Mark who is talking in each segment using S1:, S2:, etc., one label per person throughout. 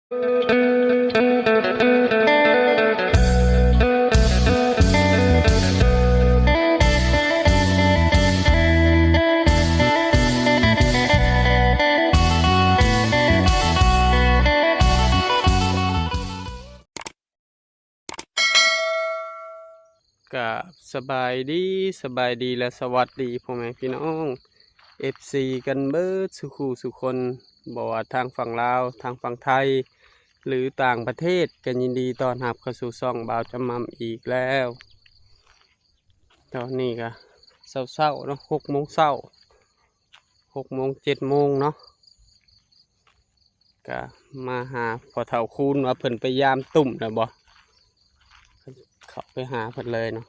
S1: กับสบายดีและสวัสดีพ่อแม่พี่น้อง FC กันเบิดสุขูสุคนบอกว่าทางฝั่งลาวทางฝั่งไทย หรือต่างประเทศกันยินดีต้อนรับเข้าสู่ช่องบ่าวจำมั่มอีกแล้วตอนนี้ก็เช้าเนาะ6 โมงเช้า6 โมง7 โมงเนาะก็มาหาพอเฒ่าคูณว่าเพิ่นไปยามตุ่มแล้วบ่เข้าไปหาเพิ่นเลยเนาะ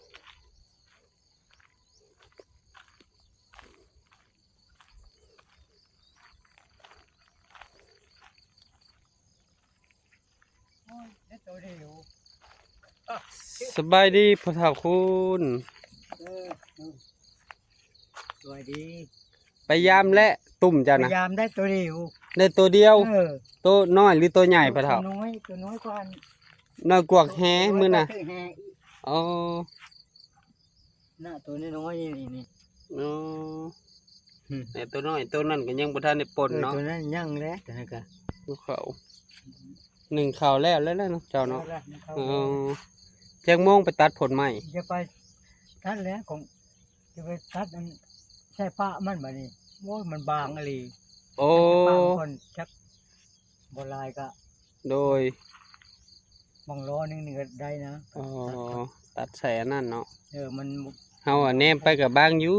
S1: สบายดีพอเฒ่าคูณ
S2: สวัสดี
S1: ไปยามและตุ่มจ้ะ
S2: พ
S1: นะ
S2: ยายามได้ตัวเดียว
S1: ได้ตัวเดียว ตัวน้อยหรือตัวใหญ่พะเฒ่า
S2: ตัวน้อยกว่า
S1: น้อยกว่าแฮมื้อน่ะ
S2: ตัวแฮ
S1: อ๋อ
S2: น่ะตัวน้อยนี่
S1: อ๋อแต่ตัวน้อยตัวนั้นก็ยังบ่ทันได้ปนเนาะ
S2: ตัวนั้นยังแล้วตัวนั้นก็
S1: ภูเขาหนึ่งข้าวแล้วเนาะเจ้าเนาะ
S2: เขา
S1: อ๋อแจ้งโมงไปตัดผลใหม่
S2: จะไปตัดแล้วของจะไปตัดมันใช่ปะมันบ่นี่โอ้ยมันบางอะไร
S1: โอ้
S2: ปะคนชักบ่ลายก็
S1: โดย
S2: บางล้อนึงนี่ก็ได้นะ
S1: อ๋อตัดใส่อันนั้นเนาะ
S2: มัน
S1: เฮาอะแนมไปกับบ้างอยู่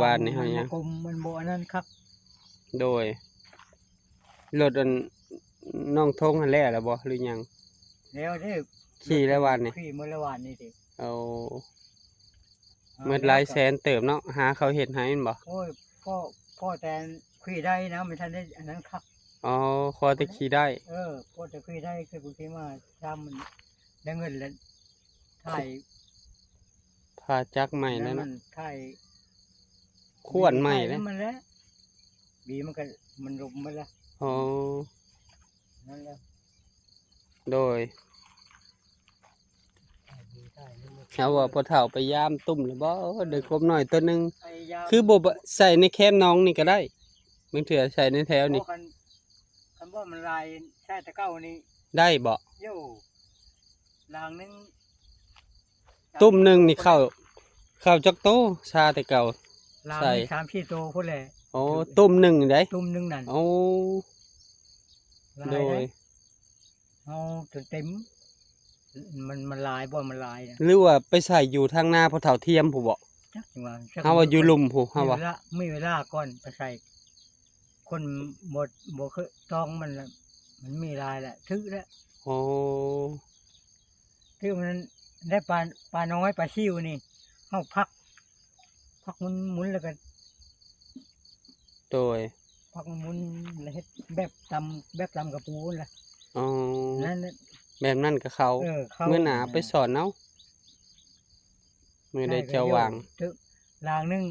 S1: วานนี่เฮายัง
S2: กลมมันบ่อันนั้นครับ
S1: โดยรถอันน้องทงหันแหล้วบ่หรือยัง
S2: แล้วเด้อ
S1: ขี่แล้ววานนี่
S2: ขี่เมื่อละวันนี่สิ
S1: เอาเมื่อหลายแสนเติมเนาะหาเขาเฮ็ดให้แม่นบ่
S2: โอ้ยพ่อแต่คุยได้นะไม่ทันได้อันนั้นครับ
S1: อ๋อคอจะขี่ได้
S2: พ่อแต่คุยได้คือบางทีมาทำมันได้เงินแล้วถ่าย
S1: พาจักใหม่แล้ว
S2: มั
S1: เนาะ
S2: นถ่าย
S1: ขวนใหม่เลย
S2: มันแล้วบีมันก็มันรุมมันละ
S1: อ๋อ
S2: นั่นแหละ
S1: โดย
S2: ถ่ายนี่มัน
S1: เอาว่าพอเฒ่าไปยามตุ่มหรือบ่เด็กกบหน่อยตัวหนึง
S2: ไอ้ยา
S1: คือบ่ใส่ในแคมน้องนี่ก็ได้บางเถื่อใส่ในแถวนี่
S2: เพราะคันว่ามันลายใช่ตะเก้านี่
S1: ได้บ่
S2: โย่ลางนึง
S1: ตุ่มหนึงนี่เข้าจักโตชาแต่เก่า
S2: ลาง
S1: ใส่
S2: นึง3-4ตัวพุ่นแหละ
S1: โอ้ตุ่มหนึงได้
S2: ตุ่มหนึงนั่น
S1: โอ้
S2: ลาย
S1: โดย
S2: เอาจนเต็มมันลายบ่มันลายนะ
S1: หรือว่าไปใส่อยู่ทางหน้าพอเฒ่าเทียมผู้บ่
S2: จักจังว่า
S1: เฮาว่าอยู่ลุมผู้เฮาว่า
S2: ไม่เวลาก่อนไปใส่ คนบ่เคยต้องมันละมันมีลายแหละทึกแล้ว
S1: โอ้
S2: ทึกมันได้ปลาน้อยปลาซิวนี่เฮาพักมันหมุนแล้วก็
S1: โดย
S2: พักมันหมุนแล้วเฮ็ดแบบตำกระปูนั่นล่ะ
S1: อ๋อ
S2: นั่นน่ะ
S1: แบบนั้นก็เขา
S2: เข้า
S1: มื้อหน้าไปสอนเอามื้อใดจะวาง
S2: ทึกลางหนึง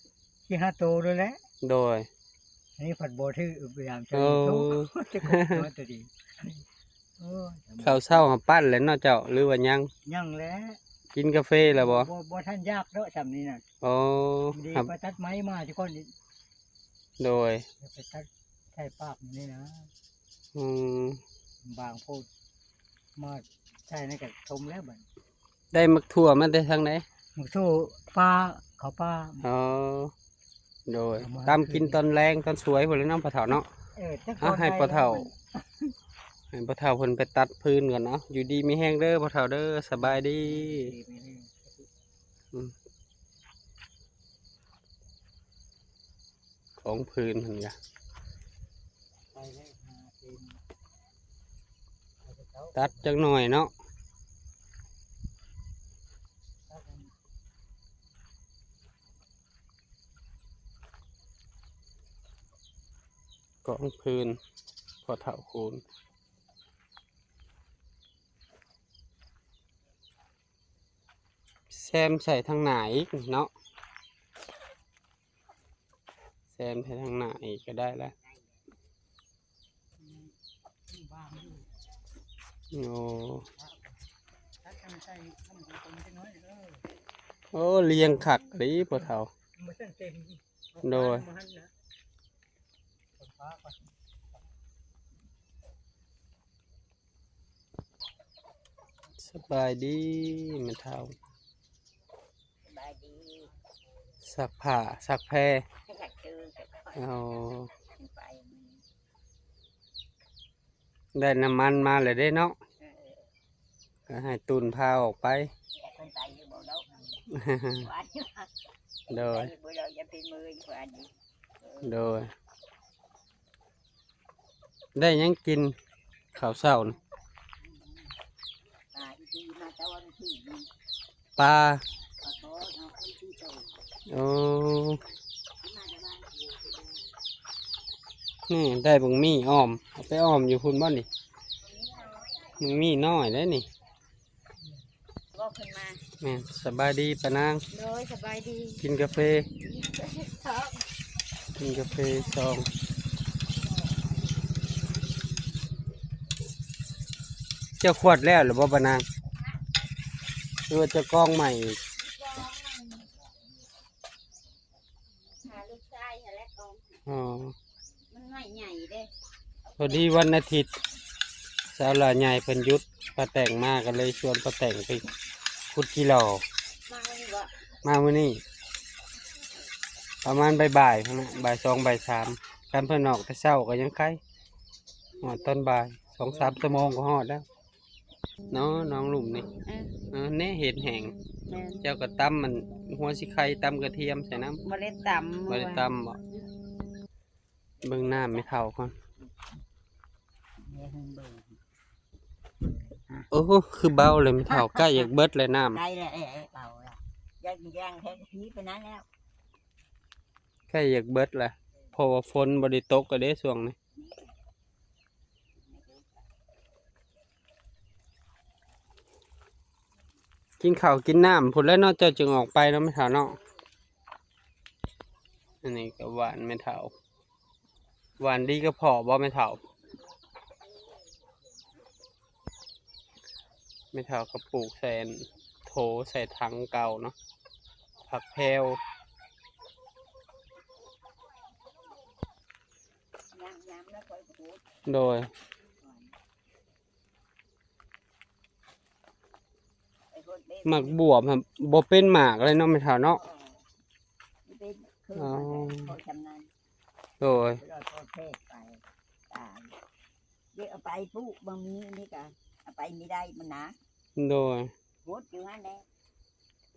S2: 4-5โตเลยแหละ
S1: โดย
S2: อันนี้ผัดบ่ถือพยายามจะ
S1: โอ้
S2: จะกดน้อยตัวดีโอ้ย
S1: ข้าวเช้าหาปั้นแล้วเนาะเจ้าหรือว่ายัง
S2: ยังแล้ว
S1: กินกาแฟแล้วบ่
S2: บ่ท่านยากเด้อสำนี้น่ะ
S1: อ๋อ
S2: ดี
S1: ครับ
S2: ไปตัดไม้มาทุกคนนี่
S1: โดย
S2: ไปตัดใช้ปากนี่นะ
S1: อืม
S2: บางพูดมาใช้ในกระทมแล้วบัด
S1: ได้มักถั่วมาได้ทางไหน
S2: มึงสู้ปลาเขาปลา
S1: อ๋อ โดย
S2: เอามา
S1: ตามกินตอนแรงตอนสวยพุ่นแล้วเนาะพ่อเฒ่าเนาะ
S2: จัก
S1: เอาให้
S2: ตน
S1: พ่อเฒ่า
S2: ได้
S1: ให้พ่อเฒ่าเพิ่นไปตัดพื้นก่อนเนาะ อยู่ดีมีแห้งเด้อพ่อเฒ่าเด้อสบายดี ของพื้นเพิ่นก็
S2: ไปเลยหาทีมเอาไปเจ้า
S1: ตัดจักหน่อยเนาะ
S2: ตัดกัน
S1: ของพื้นพ่อเฒ่าคูณแซมใส่ทางหน้าอีกเนาะ แซมใส่ทางหน้าอีกก็ได้แล้ว
S2: บ้างอยู่
S1: โอ้
S2: ถ้าทำใส่ทำเป็นคนจะน้อย
S1: โอ้เลี้ยงคักดีพ่อเฒ่า
S2: มันเต็ม
S1: โดย
S2: มันนะฟ้าก่อน
S1: สบายดีแม่เฒ่า
S3: สบายดี
S1: ซักผ้าซักแพร
S3: ให้อยากเจอแต่ค่อย
S1: เอา
S3: ไป
S1: ได้น้ำมันมาเลยได้เนาะ
S3: เออ
S1: ก็ให้ตุนพาออกไป
S3: คนตายอยู่บ่แล้วหวานอยู่
S1: โดย
S3: บ่แล้วอย่าเป็นมือหวานดี
S1: โดย ได้หยังกินข้าวเช้านี่
S3: อีทีมาตะวันที่นี่
S1: ปลา
S3: ขอโทษเอาไอ้ที่โต
S1: โอ้
S3: มาจะบ้าน
S1: นี่ได้บังมี่อ้อมเอาไปอ้อมอยู่พุ่นบ่นี่บังมี่น้อยได้นี่
S3: ก็ขึ้นมา
S1: แม่นสบายดีปะนาง
S3: โดยสบายดี
S1: กินกาแฟ
S3: ชอบ
S1: กินกาแฟซองเจ้าขวดแล้วหรือบ่ปะนางหรือว่าเจะกล้องใหม่อีก
S3: หาลูกชายหาและกอง
S1: อ๋อ
S3: มันไม่ใหญ่เด้
S1: พอดีวันอาทิตย์สาวหลาใหญ่เพิ่นหยุดป้าแต่งมากันเลยชวนป้าแต่งไปขุดกิโล
S3: มาวันนี้บ่
S1: มามื้อนี้ประมาณบ่ายๆพุ่นน่ะบ่าย2บ่าย3การเพิ่นออกแต่เช้าก็ยังไกลฮอดตอนบ่าย2-3 ชั่วโมงก็ฮอดแล้วเนาะน้องหลุมนี่แน่เห็ดแห้ง
S3: แม่น
S1: เจ้าก็ตำมันหัวสิไข่ตำกระเทียมใส่น้ำ
S3: บ่ได้ตำ
S1: บ่ได้ตำบ่เบิ่งน้ำไม่เท่าก่อน
S3: เนี่ยเพิ่นเบิ่ง
S1: โอ้โหคือเบาเลยไม่เท่าใกล้อยากเบิดเลยน้
S3: ได้แล้วเบาละย่างแท้ผีไปนั้นแล้ว
S1: ำใกล้อยากเบิดแหละเพราะว่าฝนบ่ได้ตกก็เด้ช่วงนี้กินข้าวกินน้ำพุ่นแล้วเนาะเจ้าจึงออกไปเนาะไม่เท่าเนาะอันนี้ก็หวานไม่เท่าหวานดีก็พอบ่ไม่เท่าไม่เท่าก็ปลูกใส่โถใส่ถังเก่าเนาะผักแพรว
S3: ยามแล้วค่อยพูด
S1: โดย
S3: ไอ้คนเล่น
S1: หมักบวบครับบ่เป็นหมากเลยเนาะไม่เท่าเนาะ
S3: เป็นคือมันเขาชำนาญ
S1: โดย
S3: เราโทษเทศไปตายเดี๋ยวเอาไปปุ๊บบางมีนี่ก็เอาไปไม่ได้มันหนัก
S1: โดย
S3: หดอยู่นั่นแหละ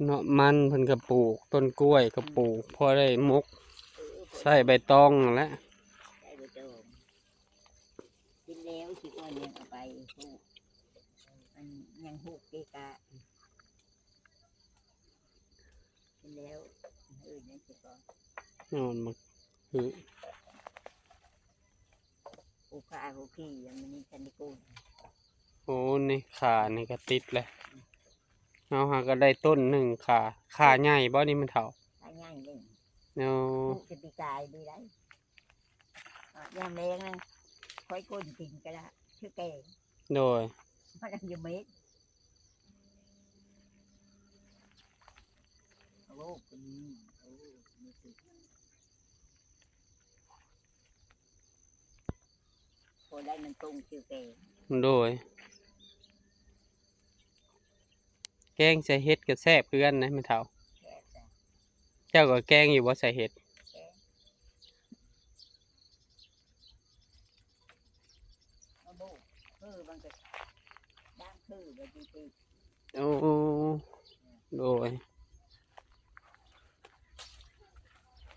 S1: เนาะมันเพิ่นก็ปลูกต้นกล้วยก็ปลูกพอได้มกใส่ใบตองนั่นแหละ
S3: ได้ไปเจอกินแล้วสิคนยังเอาไปปุ๊บมันยังหุกเกะกะกินแล้วนั่นสิก่อน
S1: นอนมาคือ
S3: ผูกขาผูกขี้ยังมันนี่ชันดิกูล
S1: โอ้นี่ขานี่ก็ติดเลยเอาหาก็ได้ต้นหนึ่งขาใหญ่บ่นี่มันเท่า
S3: ถ้าง่ายเลย
S1: เนาะ
S3: ผูกจะปีกายดีได้ยามแรงนั่นค่อยก้นกินก็ได้ชื่อแกง
S1: โดย
S3: มันยังเม็ดโอ้เป็นโอ้มีสิพอได้มันตรงชื่อแกง
S1: โดยแกงใส่เห็ดก็แซ่บคือกันนะไม่เท่า
S3: แค่แต่
S1: เจ้าก็แกงอยู่บ่ใส่เห็ด
S3: แกงมาโบมันก็ด้านแบบดี
S1: โอ้โดย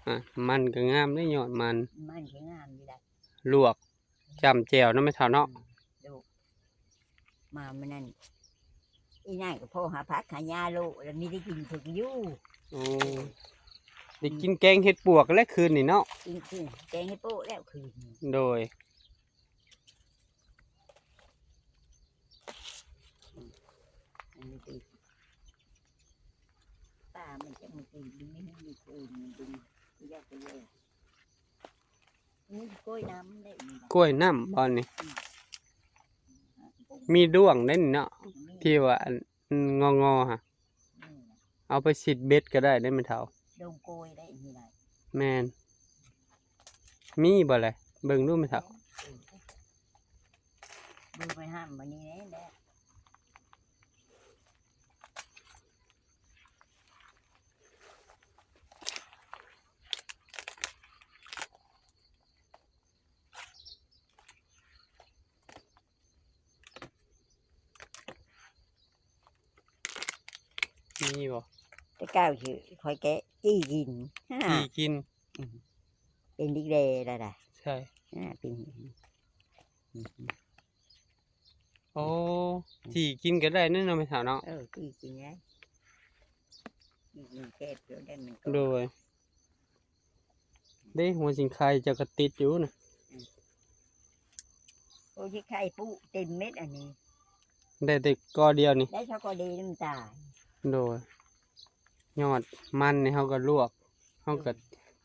S1: อ่ะมันก็งามได้ยอดมัน
S3: มันแข็งงามดีได้
S1: ลวกจำแจ่วเนาะไม่เท่าเนาะ
S3: ดูมามันนั่นอีนั่นก็พ่อหาพักหายาลูกแล้วมีได้กินถึงอยู่
S1: โอ้ได้กินแกงเห็ดปวกและคืนนี่เนาะ
S3: กินคือแกงให้โป๊ะแล้วคืนนี้
S1: โดย
S3: อันนี้ตีตามันจะมันตีดีไม่ให้มีคืนมันดีที่ยากไปเลยนี่กล้วยน้ำได้มี
S1: กล้วยน้ำบอนนี่ มีด้วงได้นี่เนาะ
S3: มี
S1: ที่ว่าอันงอฮะ
S3: นี่นะ
S1: เอาไปสิดเบ็ดก็ได้ได้ไม่เท่า
S3: ดงโกยได้ที่ไหน
S1: แมนมีบ่เลยเบิ่งดูไม่เท่า
S3: ดูไปห้ามวันนี้แหละ
S1: มีบ่
S3: จะก้าวชื่อคอยแกะจี้กินฮ่า
S1: ที่กิน
S3: เป็นดิกเดย์แล้วนะ
S1: ใช่
S3: เป็น
S1: โอ้ที่กินก็ได้นั่นเนาะไม่เท่าเนาะ
S3: จี้กินไงจี้กินแค่เดียวได้มันก็
S1: โดยเด้หัวสิงไข่เจะกระติดอยู่นะ
S3: โอ้ที่ไข่ปุ๊เต็มเม็ดอันนี้
S1: ได้แต่กอเดียวนี่
S3: ได้ช็อกโกแลตน้ำตาล
S1: โดยยอดมันนี่เขาก็ลวกเขาก็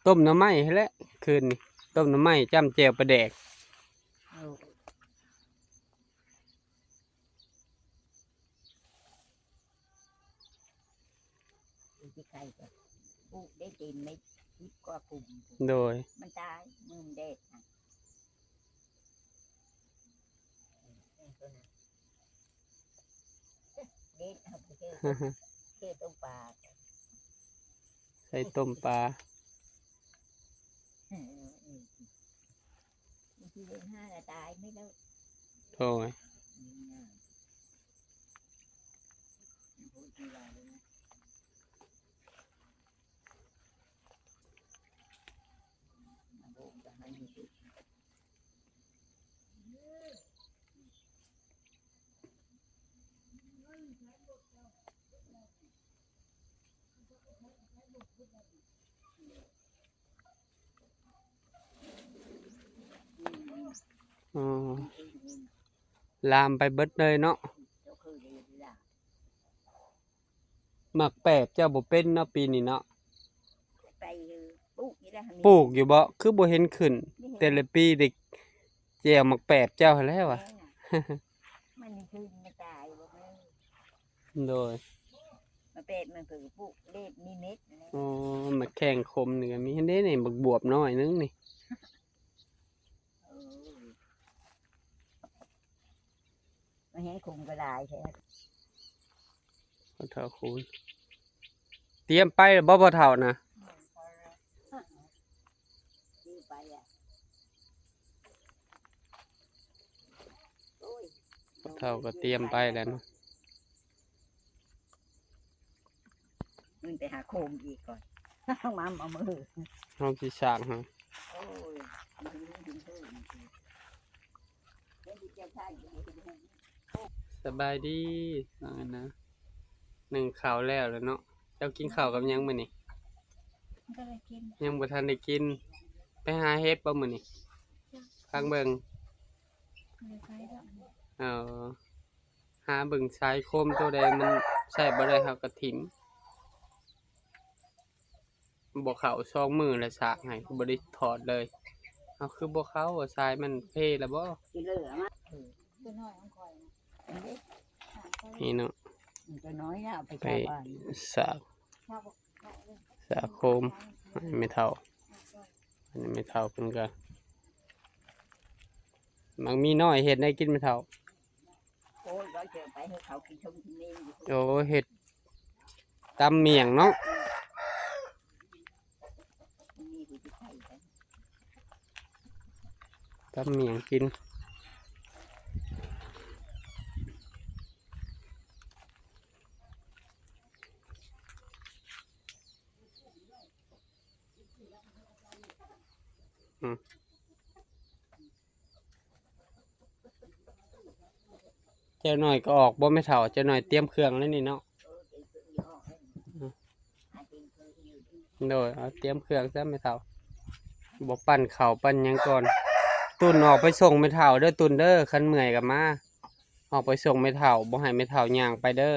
S1: ต้มน้ำไหม้ให้แล้วคืนนี่ต้มน้ำไหม้จ้ำแจ่วปลาแดก
S3: เอาที่ไข่ก็ปุ๊ได้เต็มเม็ดคิดกว่ากลุ่ม
S1: โดย
S3: มันตายมือมันเด็ดนะเด็ดเอาไปเชื่อต้มปลา
S1: ใส่ต้มปลา
S3: บางทีเดือนห้าก็ตายไม่แล้ว
S1: โดย
S3: พูดทีไรเลยนะมาโบกจะให้มีติด
S1: อ๋อลามไปเบิดเลยเนาะ
S3: เจ้าคือเรียนละ
S1: หมักแปบเจ้าบ่เป็นเนาะปีนี้เนาะ
S3: ไปปลูกนี่แหละ
S1: ปลูกอยู่บ่คือบ่เห็นขึ้น แต่ละปีเด็กแจวหมักแปบเจ้าหั้นแหล้วว่ะ
S3: มันนี่คือมันตายบอกแม่
S1: โดย
S3: มาเป็ดมันคือปลูกเล็ดมีเม็ดนะ
S1: อ๋อหมักแข้งคมนี่ก็มีเห็นเด้นี่บักบวบน้อยนึงนี่
S3: มันเห็นคุมก็ได้ใช่ไหม
S1: บ่เท่าคูณเตรียมไปแล้วบ่เท่านะ
S3: ดีไปอ่ะโอ้ย
S1: บ่เท่าก็เตรียมไปแล้วเนาะ
S3: มันไปหาโคมอีกก่อนเอามาเอามือ
S1: เฮาสิสร้างให้
S3: โอ้ยมันถึงเพิ่มเล่นดีเจ้าชายอยู่ในที่นี้
S1: สบายดีว่างั้นนะหนึ่งข้าวแล้วเนาะเจ้ากินข้าวกับหยังมื้อนี้
S3: ก็เลยกิน
S1: ยังบ่ทันได้กิน ไปหาเฮ็ดบ่มื้อนี้ฟังเบิ่ง
S3: เลยไปแล้ว
S1: หาเบิ่งสายโคมตัวใดมันใช้บ่ได้เฮาก็ถิ่มบ่เข้า2มื้อแล้วสากให้บ่ได้ถอดเลยเอาคือบ่เข้าว่าสายมันเพแล้วบ่
S3: กินเหลือมั้ย
S2: ตัวน้อยของข่อยนะ
S1: นี่เนาะ
S3: มันจะน้อยนะเอาไป
S1: ไป
S3: ชาวบ้าน
S1: สาก
S2: ชาวบอกได้เลย
S1: สากโคมอันนี้ไม่เท่าอันนี้ไม่เท่าเพิ่นก็มันมีน้อยเฮ็ดได้กินไม่เท่า
S3: โอ้ยก็เจอไปให้เขากินชมกินนี่อยู่
S1: โอ้เฮ็ดตำเมี่ยงเนาะ
S3: นี่กูจะใส่ไป
S1: ตำเมี่ยงกินเจ้าหน่อยก็ออกบ่ไม่เท่าเจ้าหน่อยเตรียมเครื่องแล้วนี่เนาะ
S3: หากินคืออยู่ที่
S1: โดยเอาเตรียมเครื่องซะไม่เท่าบ่ปั่นข้าวปั่นหยังก่อนตุนออกไปส่งไม่เท่าเด้อตุนเด้อคันเมื่อยก็มาออกไปส่งไม่เท่าบ่ให้ไม่เท่าย่างไปเด้อ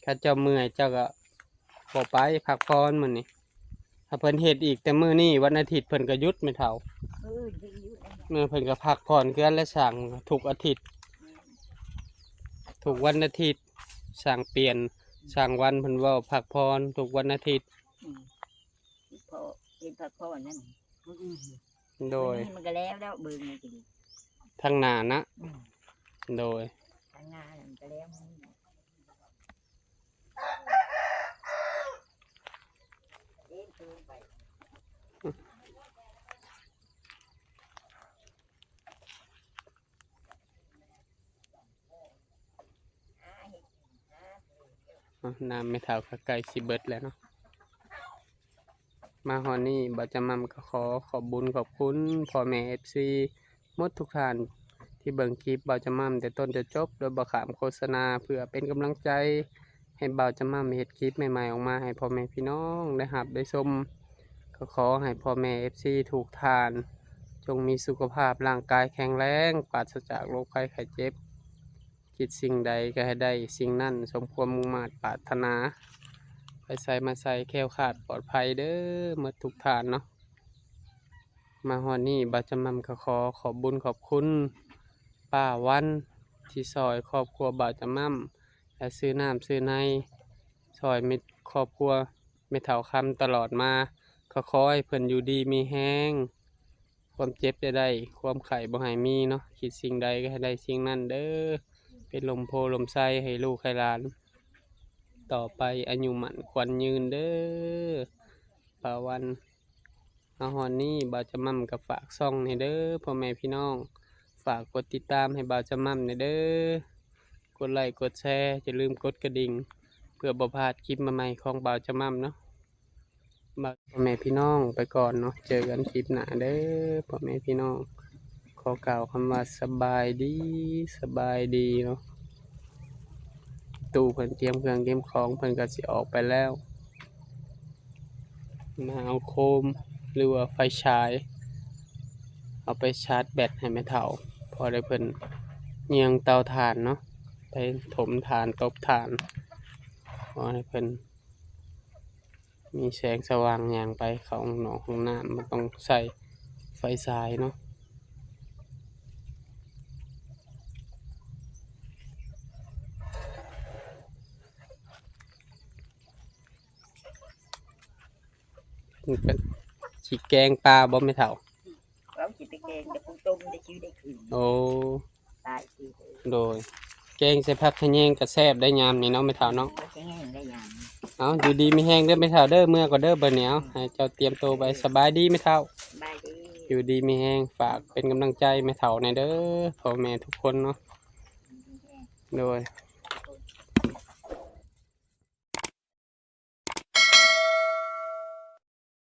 S1: ถ้าเจ้าเมื่อยเจ้าก็บ่ไปพักผ่อนมื้อนี้ถ้าเพิ่นเฮ็ดอีกแต่มื้อนี้วันอาทิตย์เพิ่นก็หยุดไม่เท่า
S3: ดีอยู่ใน
S1: เมื่อเพิ่นก็พักผ่อนเกือนและสั่งทุกอาทิตย์ทุกวันอาทิตย์สั่งเปลี่ยนสั่งวันเพิ่นเว้าพักผ่อนทุกวันอาทิตย์
S3: พอกินผักพ่อนั่น
S1: โดย
S3: นี่มันก็แล้วเบิ่งมันก็ดี
S1: ทางหน้านะ
S3: อืม
S1: โดย
S3: ทางงานมันก็แล้วมันเดินเดินไป
S1: น้ำไม่เท่ากับไก่สิเบิดแล้วเนาะมาฮอนนี่บาจะมัมก็ขอบบุญขอบคุณพ่อแม่เอฟซีหมดทุกท่านที่เบิ่งคลิปบาจะมัมแต่ต้นจะจบโดยบ่ขามโฆษณาเพื่อเป็นกำลังใจให้บาจะมัมเฮ็ดคลิปใหม่ๆออกมาให้พ่อแม่พี่น้องได้รับได้ชมก็ขอให้พ่อแม่เอฟซีถูกทานจงมีสุขภาพร่างกายแข็งแรงปราศจากโรคภัยไข้เจ็บคิดสิ่งใดก็ให้ได้สิ่งนั้นสมความมุ่งมา่ปรารถนา ไปใส่มาใส่แคล้วคลาดปลอดภัยเด้อหมดทุกฐานเนาะมาฮอดนี่บาจะมัมก็ขอบบุญขอบคุณป้าวันที่ซอยครอบครัวบาจะมัมและซื้อน้ำซื้อในซอยมิตรครอบครัวไม่เท่าคำตลอดมาก็ขอให้เพิ่นอยู่ดีมีแห้งความเจ็บได้ความไข่บ่ให้มีเนาะคิดสิ่งใดก็ให้ได้สิ่งนั้นเด้อเป็นลมโพลมไส้ให้ลูกให้หลาน ต่อไปอายุหมันควันยืนเด้อป่าวันอาหอนนี้บาจะมั่มกับฝากซ่องในเด้อพ่อแม่พี่น้องฝากกดติดตามให้บาจะมั่มในเด้อกดไลค์กดแชร์อย่าลืมกดกระดิ่งเพื่อบ่พลาดคลิปใหม่ๆของบาจะมั่มเนาะพ่อแม่พี่น้องไปก่อนเนาะเจอกันคลิปหน้าเด้อพ่อแม่พี่น้องขอกล่าวคำว่าสบายดีเนาะ ตู้เพิ่นเตรียมเครื่องเตรียมของเพิ่นก็สิออกไปแล้วมาเอาโคมหรือว่าไฟฉายเอาไปชาร์จแบตให้แม่เฒ่าพอได้เพิ่นเยียงเตาถ่านเนาะไปถมถ่านตบถ่านพอให้เพิ่นมีแสงสว่างอย่างไปเข้าห้องนอนห้องน้ำมันต้องใส่ไฟฉายเนาะมันเป็นสิแกงปลาบ่แม่เฒ่า
S3: เราจิไปแกงแต่ปุต้มได้ชื่อได้คืน
S1: โอ้
S3: ตายคือ
S1: โดยแกงใส่ผักขะแยงกระแซบได้ยามนี่เนาะไม่เท่าเนาะ
S3: ก็จะแห้งได้อย่าง
S1: เอาอยู่ดีมีแห้งเด้อไม่เท่าเด้อเมื่อก็เด้อบัดนี้เอาให้เจ้าเตรียมตัวไปสบายดีไม่เท่า
S3: บายดี
S1: อยู่ดีมีแห้งฝากเป็นกำลังใจไม่เท่าในเด้อพ่อแม่ทุกคนเนาะโดย